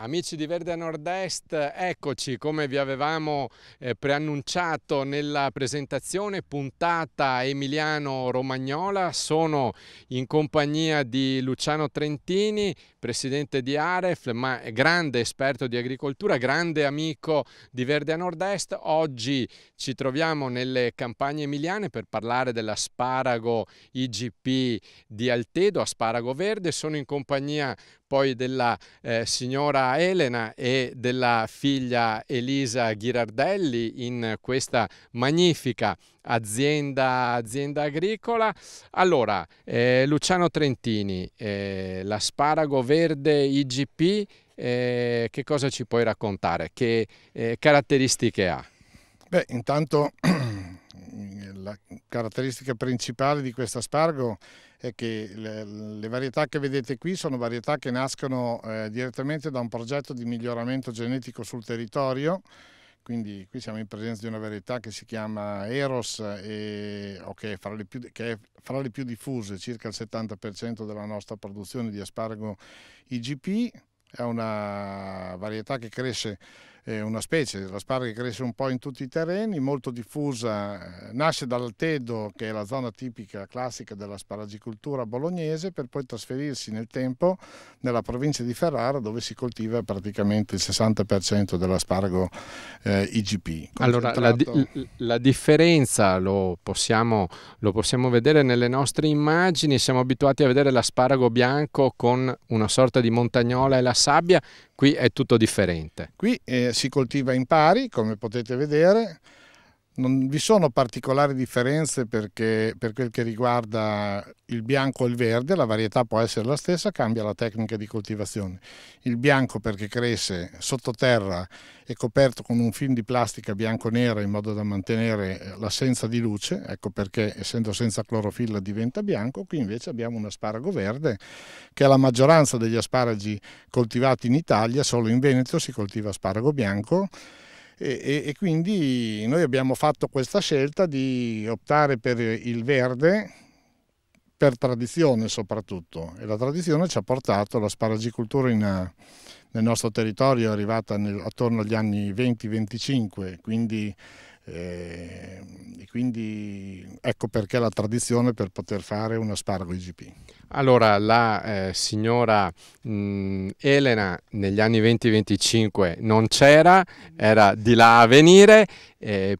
Amici di Verde a Nord-Est, eccoci come vi avevamo preannunciato nella presentazione, puntata Emiliano-Romagnola. Sono in compagnia di Luciano Trentini, presidente di Aref, ma grande esperto di agricoltura, grande amico di Verde a Nord-Est. Oggi ci troviamo nelle campagne emiliane per parlare dell'asparago IGP di Altedo, asparago verde. Sono in compagnia poi della signora Elena e della figlia Elisa Ghirardelli in questa magnifica azienda agricola. Allora, Luciano Trentini, l'asparago verde IGP, che cosa ci puoi raccontare? Che caratteristiche ha? Beh, intanto la caratteristica principale di questo aspargo è che le varietà che vedete qui sono varietà che nascono direttamente da un progetto di miglioramento genetico sul territorio. Quindi qui siamo in presenza di una varietà che si chiama Eros, che è fra le più diffuse, circa il 70% della nostra produzione di aspargo IGP. È una varietà che cresce, una specie dell'aspargo che cresce un po' in tutti i terreni, molto diffusa, nasce dall'Altedo, che è la zona tipica classica dell'asparagicoltura bolognese, per poi trasferirsi nel tempo nella provincia di Ferrara, dove si coltiva praticamente il 60% dell'aspargo IGP. Allora, la differenza lo possiamo vedere nelle nostre immagini. Siamo abituati a vedere l'asparago bianco con una sorta di montagnola e la sabbia. Qui è tutto differente. Qui si coltiva in pari, come potete vedere. Non vi sono particolari differenze perché per quel che riguarda il bianco e il verde, la varietà può essere la stessa, cambia la tecnica di coltivazione. Il bianco perché cresce sottoterra e coperto con un film di plastica bianco-nera in modo da mantenere l'assenza di luce, ecco perché essendo senza clorofilla diventa bianco. Qui invece abbiamo un asparago verde, che è la maggioranza degli asparagi coltivati in Italia. Solo in Veneto si coltiva asparago bianco. E quindi noi abbiamo fatto questa scelta di optare per il verde, per tradizione soprattutto, e la tradizione ci ha portato l'asparagicoltura nel nostro territorio, è arrivata attorno agli anni 20-25, quindi ecco perché la tradizione per poter fare un asparago IGP. Allora, la signora Elena negli anni 20-25 non c'era, era di là a venire,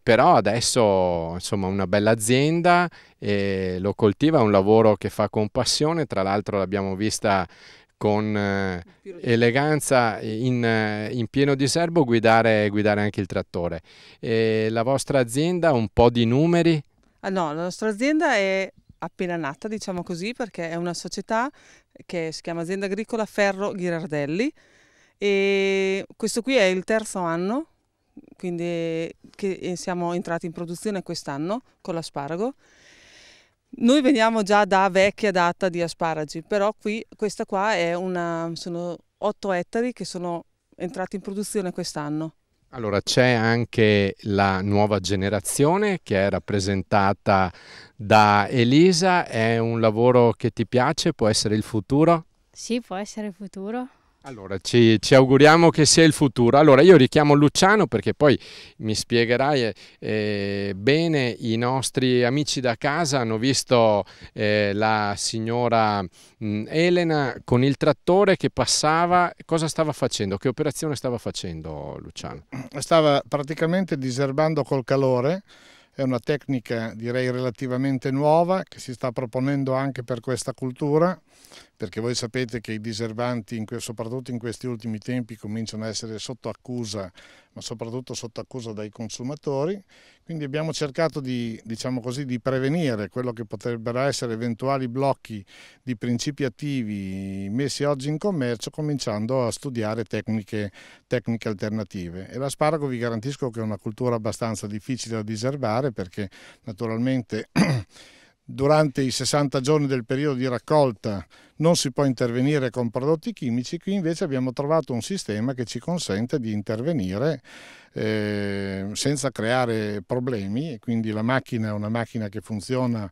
però adesso insomma una bella azienda, lo coltiva, è un lavoro che fa con passione. Tra l'altro l'abbiamo vista con eleganza in pieno diserbo guidare anche il trattore. La vostra azienda, un po' di numeri? No, la nostra azienda è appena nata, diciamo così, perché è una società che si chiama Azienda Agricola Ferro Ghirardelli, e questo qui è il terzo anno, quindi che siamo entrati in produzione quest'anno con l'asparago. Noi veniamo già da vecchia data di asparagi, però questa qua sono 8 ettari che sono entrati in produzione quest'anno. Allora, c'è anche la nuova generazione che è rappresentata da Elisa. È un lavoro che ti piace? Può essere il futuro? Sì, può essere il futuro. Allora, ci auguriamo che sia il futuro. Allora, io richiamo Luciano perché poi mi spiegherai bene. I nostri amici da casa hanno visto la signora Elena con il trattore che passava. Cosa stava facendo? Che operazione stava facendo, Luciano? Stava praticamente diserbando col calore. È una tecnica, direi, relativamente nuova che si sta proponendo anche per questa cultura, perché voi sapete che i diserbanti, soprattutto in questi ultimi tempi, cominciano a essere sotto accusa, ma soprattutto sotto accusa dai consumatori. Quindi abbiamo cercato di, diciamo così, di prevenire quello che potrebbero essere eventuali blocchi di principi attivi messi oggi in commercio, cominciando a studiare tecniche alternative. E l'asparago vi garantisco che è una cultura abbastanza difficile da diserbare, perché naturalmente durante i 60 giorni del periodo di raccolta non si può intervenire con prodotti chimici. Qui invece abbiamo trovato un sistema che ci consente di intervenire senza creare problemi, e quindi la macchina è una macchina che funziona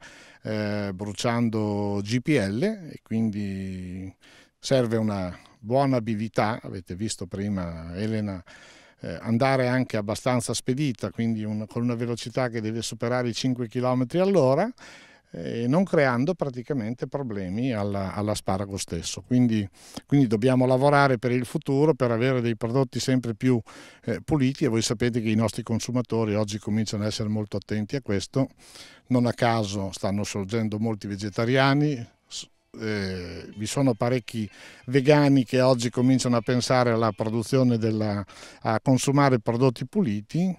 bruciando GPL, e quindi serve una buona abilità, avete visto prima Elena andare anche abbastanza spedita, quindi con una velocità che deve superare i 5 km all'ora, non creando praticamente problemi all'asparago stesso. Quindi dobbiamo lavorare per il futuro per avere dei prodotti sempre più puliti, e voi sapete che i nostri consumatori oggi cominciano ad essere molto attenti a questo. Non a caso stanno sorgendo molti vegetariani, vi sono parecchi vegani che oggi cominciano a pensare alla produzione a consumare prodotti puliti,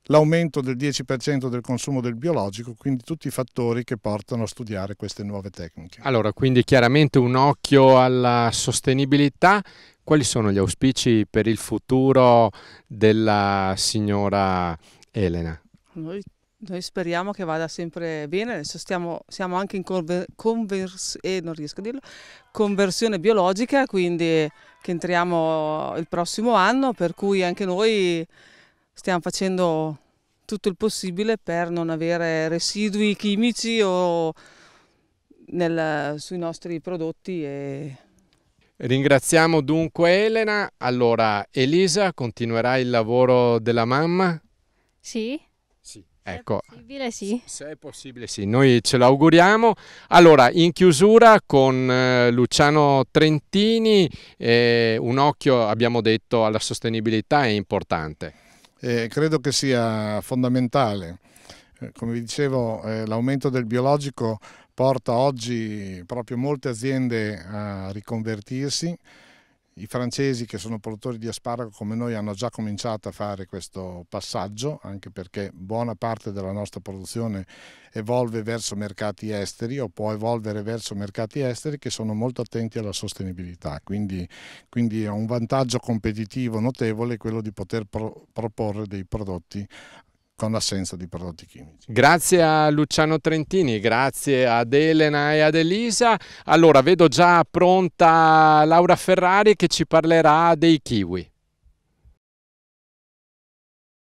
l'aumento del 10% del consumo del biologico, quindi tutti i fattori che portano a studiare queste nuove tecniche. Allora, quindi chiaramente un occhio alla sostenibilità. Quali sono gli auspici per il futuro della signora Elena? Noi speriamo che vada sempre bene. Adesso siamo anche in conversione biologica, quindi che entriamo il prossimo anno, per cui anche noi stiamo facendo tutto il possibile per non avere residui chimici sui nostri prodotti. Ringraziamo dunque Elena. Allora, Elisa, continuerà il lavoro della mamma? Sì? Sì. Ecco, se è possibile sì. Se è possibile sì, noi ce l'auguriamo. Allora, in chiusura con Luciano Trentini, un occhio, abbiamo detto, alla sostenibilità è importante. Credo che sia fondamentale. Come vi dicevo, l'aumento del biologico porta oggi proprio molte aziende a riconvertirsi. I francesi, che sono produttori di asparago come noi, hanno già cominciato a fare questo passaggio, anche perché buona parte della nostra produzione evolve verso mercati esteri o può evolvere verso mercati esteri che sono molto attenti alla sostenibilità. Quindi è un vantaggio competitivo notevole quello di poter proporre dei prodotti con l'assenza di prodotti chimici. Grazie a Luciano Trentini, grazie ad Elena e ad Elisa. Allora, vedo già pronta Laura Ferrari che ci parlerà dei kiwi.